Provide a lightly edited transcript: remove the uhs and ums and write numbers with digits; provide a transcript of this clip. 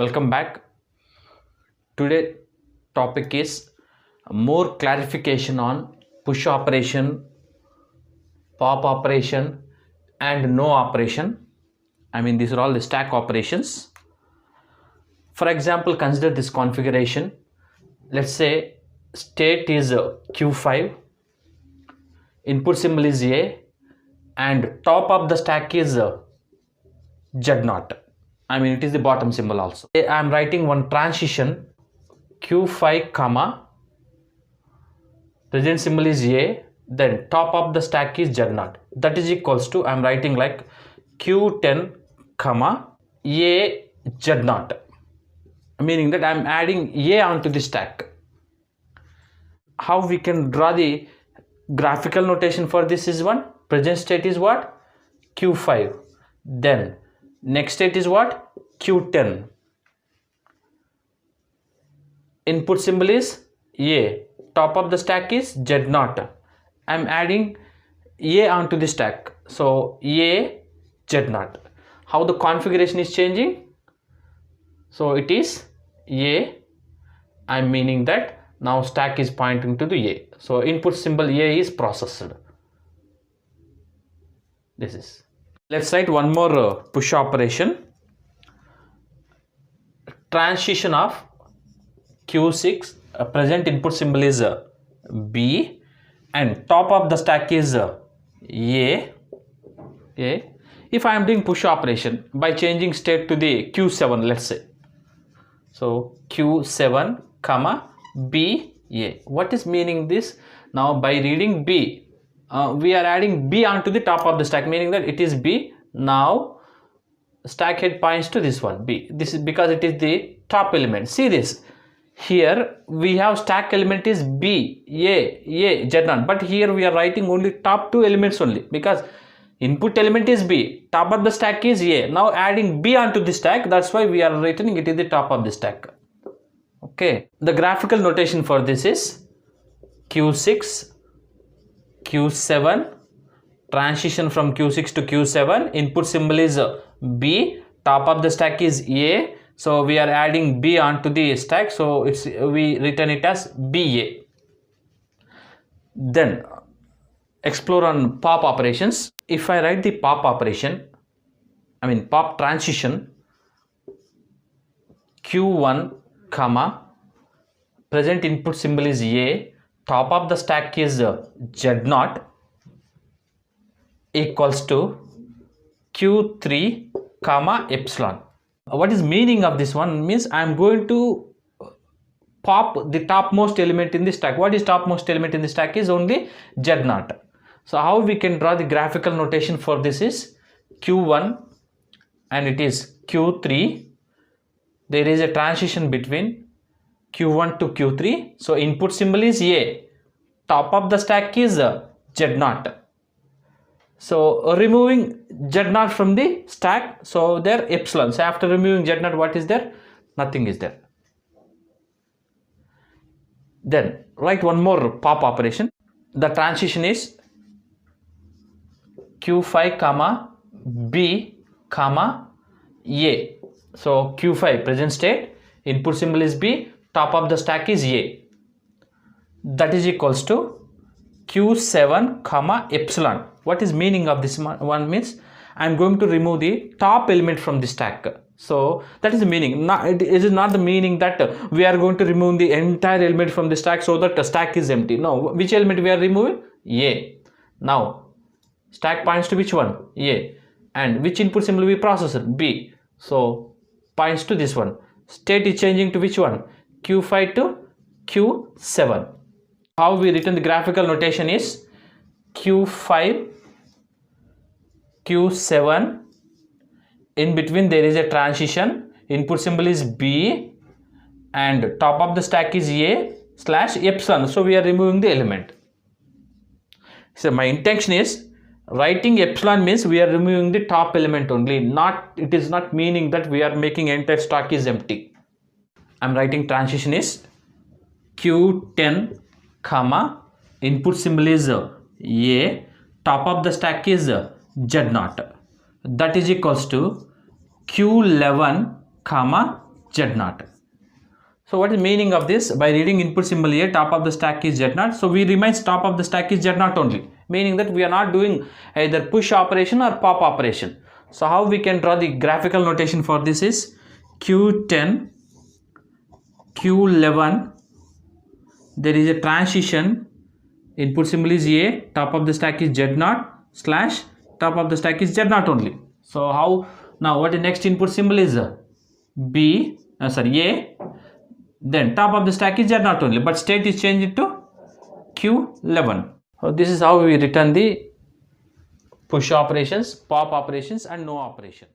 Welcome back. Today topic is more clarification on push operation, pop operation and no operation. These are all the stack operations. For example, consider this configuration. Let's say state is Q5, input symbol is A, and top of the stack is Z0. It is the bottom symbol also. I am writing one transition Q5 comma present symbol is A, then top of the stack is Z0. That is equals to, I am writing like Q10 comma A Z0, meaning that I am adding A onto the stack. How we can draw the graphical notation for this is one, present state is what? Q5. Then next state is what? Q10. Input symbol is A. Top of the stack is Z0. I am adding A onto the stack. So A Z0. How the configuration is changing? So it is A. I am meaning that now stack is pointing to the A. So input symbol A is processed. This is. Let's write one more push operation. Transition of Q6, present input symbol is B and top of the stack is A. If I am doing push operation by changing state to the Q7, let's say. So Q7 comma B A. What is meaning this? Now by reading B, we are adding B onto the top of the stack, meaning that it is B. Now stack head points to this one B. This is because it is the top element. See this. Here we have stack element is B, A, Z0, but here we are writing only top two elements only because input element is B, top of the stack is A. Now adding B onto the stack, that's why we are writing it is the top of the stack. Okay, the graphical notation for this is Q6, Q7, transition from Q6 to Q7, input symbol is B, top of the stack is A. So we are adding B onto the stack, so we return it as BA. Then explore on pop operations. If I write the pop operation, pop transition Q1 comma present input symbol is A, top of the stack is Z0 equals to Q3 comma epsilon. What is meaning of this one means I am going to pop the topmost element in the stack. What is topmost element in the stack is only Z0. So how we can draw the graphical notation for this is Q1 and it is Q3. There is a transition between Q1 to Q3. So input symbol is A, top of the stack is Z0. So removing Z0 from the stack, so there epsilon. So after removing Z0, what is there? Nothing is there. Then write one more pop operation. The transition is Q5 comma B comma A. So Q5 present state, input symbol is B, top of the stack is A. That is equals to Q7 comma epsilon. What is meaning of this one means I am going to remove the top element from the stack. So that is the meaning. It is not the meaning that we are going to remove the entire element from the stack so that the stack is empty. No, which element we are removing? A. Now stack points to which one? A. And which input symbol we process? B. So points to this one. State is changing to which one? Q5 to Q7. How we written the graphical notation is Q5, Q7, in between there is a transition, input symbol is B and top of the stack is A slash epsilon. So we are removing the element. So my intention is writing epsilon means we are removing the top element only, it is not meaning that we are making entire stack is empty. I am writing transition is Q10 comma input symbol is A, top of the stack is Z0. That is equals to Q11 comma Z0. So what is meaning of this? By reading input symbol A, top of the stack is Z0. So we remains top of the stack is Z0 only, meaning that we are not doing either push operation or pop operation. So how we can draw the graphical notation for this is Q10, Q11, there is a transition, input symbol is A, top of the stack is Z0 slash top of the stack is Z0 only. So how, now what the next input symbol is A, then top of the stack is Z0 only, but state is changed to Q11. So this is how we return the push operations, pop operations and no operation.